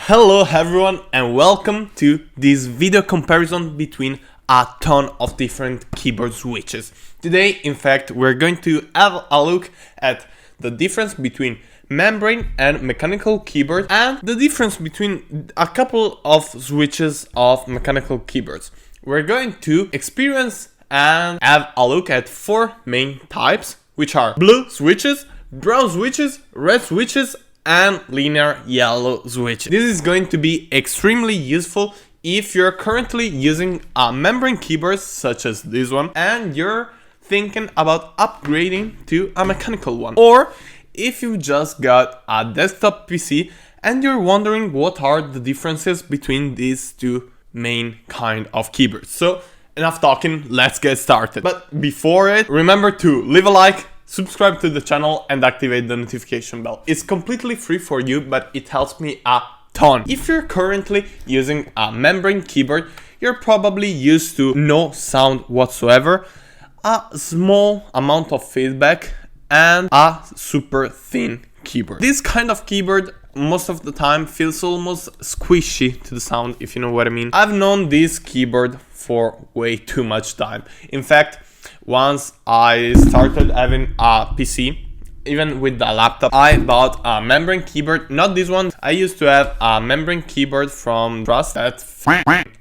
Hello everyone and welcome to this video comparison between a ton of different keyboard switches. Today, in fact, we're going to have a look at the difference between membrane and mechanical keyboard and the difference between a couple of switches of mechanical keyboards. We're going to experience and have a look at four main types, which are blue switches, brown switches, red switches, and linear yellow switch. This is going to be extremely useful if you're currently using a membrane keyboard such as this one and you're thinking about upgrading to a mechanical one, or if you just got a desktop PC and you're wondering what are the differences between these two main kind of keyboards. So enough talking, let's get started. But before it, remember to leave a like, subscribe to the channel and activate the notification bell. It's completely free for you, but it helps me a ton. If you're currently using a membrane keyboard, you're probably used to no sound whatsoever, a small amount of feedback, and a super thin keyboard. This kind of keyboard most of the time feels almost squishy to the sound, if you know what I mean. I've known this keyboard for way too much time. In fact, once I started having a PC, even with the laptop, I bought a membrane keyboard, not this one. I used to have a membrane keyboard from Trust, that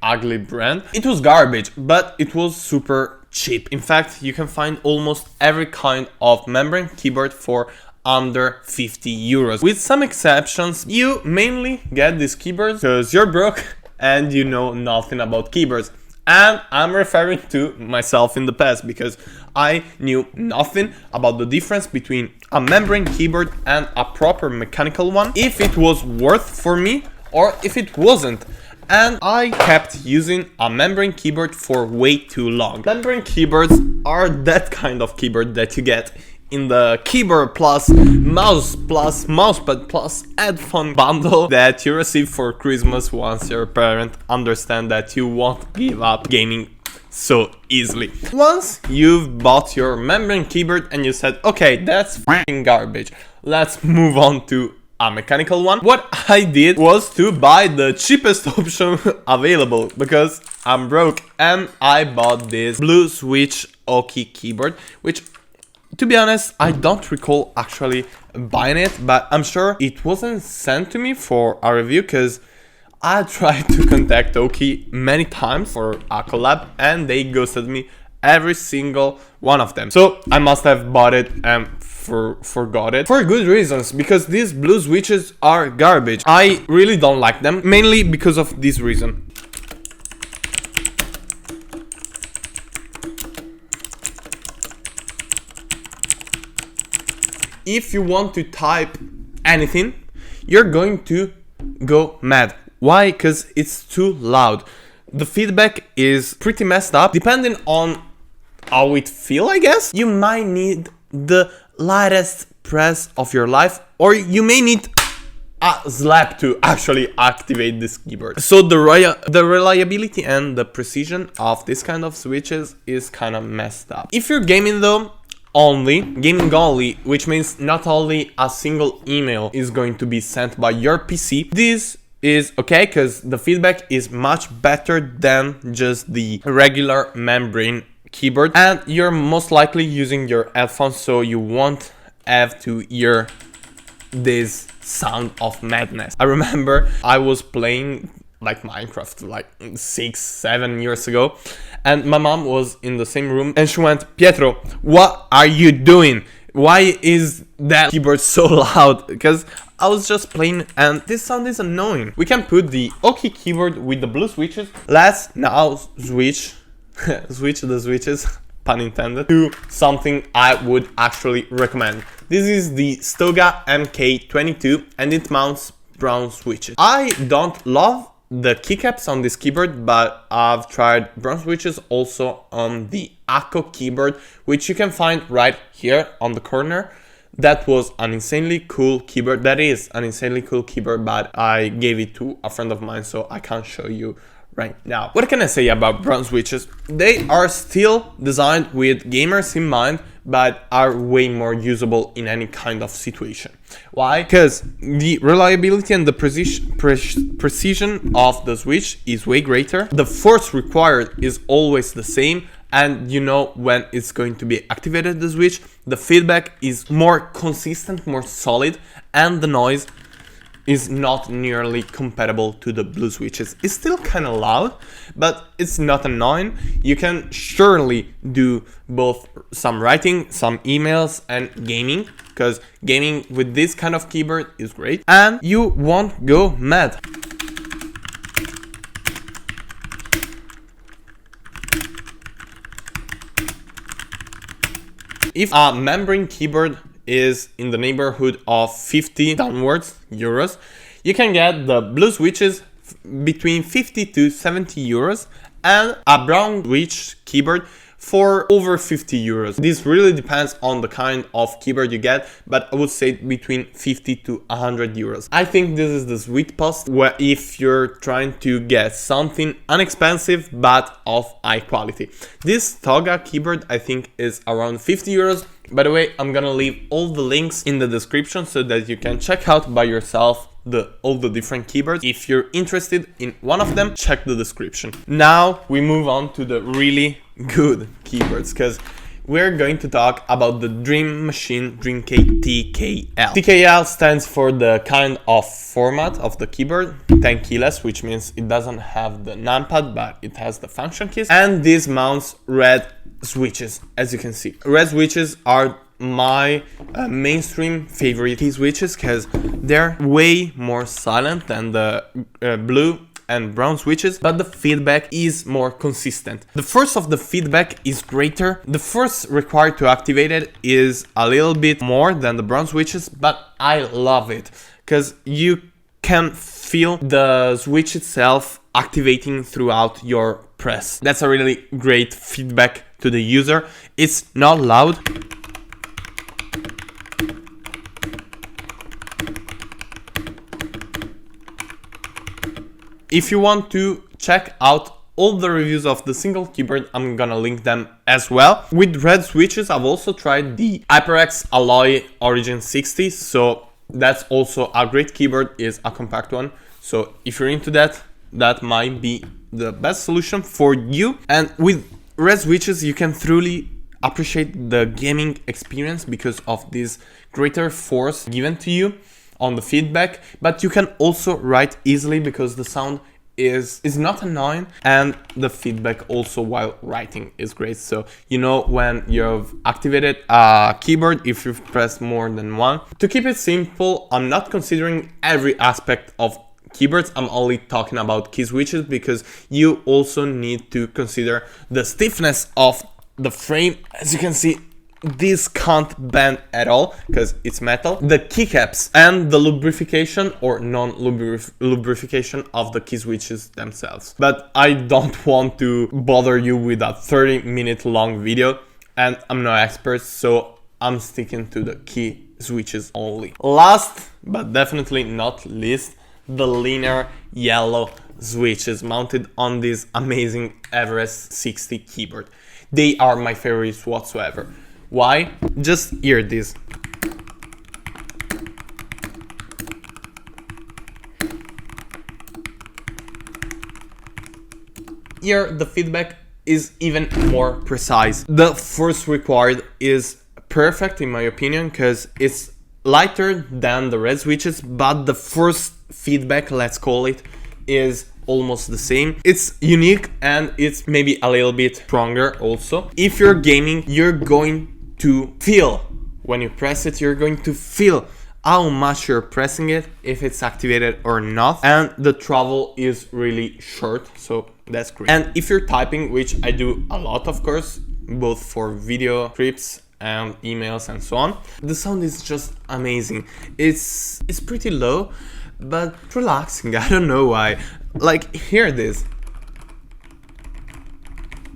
ugly brand. It was garbage, but it was super cheap. In fact, you can find almost every kind of membrane keyboard for under 50 euros. With some exceptions, you mainly get this keyboard because you're broke and you know nothing about keyboards. And I'm referring to myself in the past because I knew nothing about the difference between a membrane keyboard and a proper mechanical one, if it was worth for me or if it wasn't. And I kept using a membrane keyboard for way too long. Membrane keyboards are that kind of keyboard that you get in the keyboard plus mousepad plus headphone bundle that you receive for Christmas once your parent understand that you won't give up gaming so easily. Once you've bought your membrane keyboard and you said, okay, that's f***ing garbage, let's move on to a mechanical one. What I did was to buy the cheapest option available because I'm broke, and I bought this blue switch Oki keyboard, which, to be honest, I don't recall actually buying it, but I'm sure it wasn't sent to me for a review because I tried to contact Oki many times for a collab and they ghosted me every single one of them. So I must have bought it and forgot it for good reasons, because these blue switches are garbage. I really don't like them, mainly because of this reason. If you want to type anything, you're going to go mad. Why? Because it's too loud. The feedback is pretty messed up. Depending on how it feels, I guess, you might need the lightest press of your life, or you may need a slap to actually activate this keyboard. So the reliability and the precision of this kind of switches is kind of messed up. If you're gaming though, gaming only, which means not only a single email is going to be sent by your PC, this is okay because the feedback is much better than just the regular membrane keyboard, and you're most likely using your headphones, so you won't have to hear this sound of madness. I remember I was playing like Minecraft like 6-7 years ago, and my mom was in the same room and she went, "Pietro, what are you doing? Why is that keyboard so loud?" Because I was just playing and this sound is annoying. We can put the Oki keyboard with the blue switches. Let's now switch the switches, pun intended, to something I would actually recommend. This is the Stoga MK22 and it mounts brown switches. I don't love the keycaps on this keyboard, but I've tried brown switches also on the Akko keyboard, which you can find right here on the corner. That was an insanely cool keyboard. That is an insanely cool keyboard, but I gave it to a friend of mine, so I can't show you right now. What can I say about brown switches? They are still designed with gamers in mind, but are way more usable in any kind of situation. Why? Because the reliability and the precision of the switch is way greater. The force required is always the same, and you know when it's going to be activated, the switch. The feedback is more consistent, more solid, and the noise is not nearly compatible to the blue switches. It's still kind of loud, but it's not annoying. You can surely do both some writing, some emails, and gaming, because gaming with this kind of keyboard is great, and you won't go mad. If a membrane keyboard is in the neighborhood of 50 downwards euros, you can get the blue switches between 50 to 70 euros and a brown switch keyboard for over 50 euros. This really depends on the kind of keyboard you get, but I would say between 50 to 100 euros. I think this is the sweet spot where if you're trying to get something inexpensive but of high quality. This Toga keyboard I think is around 50 euros. By the way, I'm gonna leave all the links in the description so that you can check out by yourself all the different keyboards. If you're interested in one of them, check the description. Now we move on to the really good keyboards, because we're going to talk about the DreamMachines DreamKey TKL. TKL stands for the kind of format of the keyboard, 10 keyless, which means it doesn't have the numpad, but it has the function keys. And this mounts red switches, as you can see. Red switches are my mainstream favorite key switches, because they're way more silent than the blue and brown switches, but the feedback is more consistent. The force of the feedback is greater. The force required to activate it is a little bit more than the brown switches, but I love it because you can feel the switch itself activating throughout your press. That's a really great feedback to the user. It's not loud. If you want to check out all the reviews of the single keyboard, I'm gonna link them as well. With red switches, I've also tried the HyperX Alloy Origin 60, so that's also a great keyboard, is a compact one. So if you're into that, that might be the best solution for you. And with red switches, you can truly appreciate the gaming experience because of this greater force given to you on the feedback, but you can also write easily because the sound is not annoying, and the feedback also while writing is great. So you know when you've activated a keyboard if you've pressed more than one. To keep it simple, I'm not considering every aspect of keyboards, I'm only talking about key switches because you also need to consider the stiffness of the frame. As you can see, this can't bend at all because it's metal. The keycaps and the lubrication or non-lubrication of the key switches themselves. But I don't want to bother you with a 30-minute long video, and I'm no expert, so I'm sticking to the key switches only. Last but definitely not least, the linear yellow switches mounted on this amazing Everest 60 keyboard. They are my favorites whatsoever. Why? Just hear this. Here the feedback is even more precise. The force required is perfect in my opinion because it's lighter than the red switches, but the force feedback, let's call it, is almost the same. It's unique and it's maybe a little bit stronger also. If you're gaming, you're going to feel when you press it, you're going to feel how much you're pressing it, if it's activated or not, and the travel is really short, so that's great. And if you're typing, which I do a lot of course, both for video clips and emails and so on, the sound is just amazing. It's pretty low but relaxing. I don't know why. Like, hear this.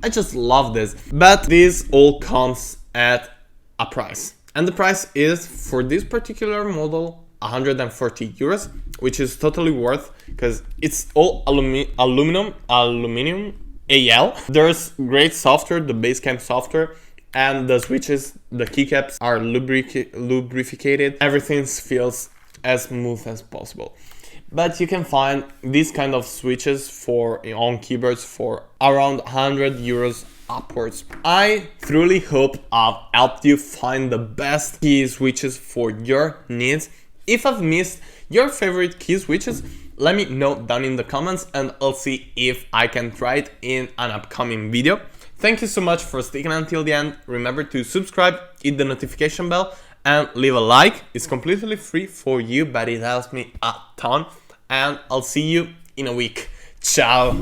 I just love this. But this all comes at a price. And the price is, for this particular model, 140 euros, which is totally worth because it's all aluminum AL. There's great software, the Basecamp software, and the switches, the keycaps are lubricated. Everything feels as smooth as possible. But you can find these kind of switches on keyboards for around 100 euros upwards. I truly hope I've helped you find the best key switches for your needs. If I've missed your favorite key switches, let me know down in the comments and I'll see if I can try it in an upcoming video. Thank you so much for sticking until the end. Remember to subscribe, hit the notification bell, and leave a like. It's completely free for you, but it helps me a ton. And I'll see you in a week. Ciao!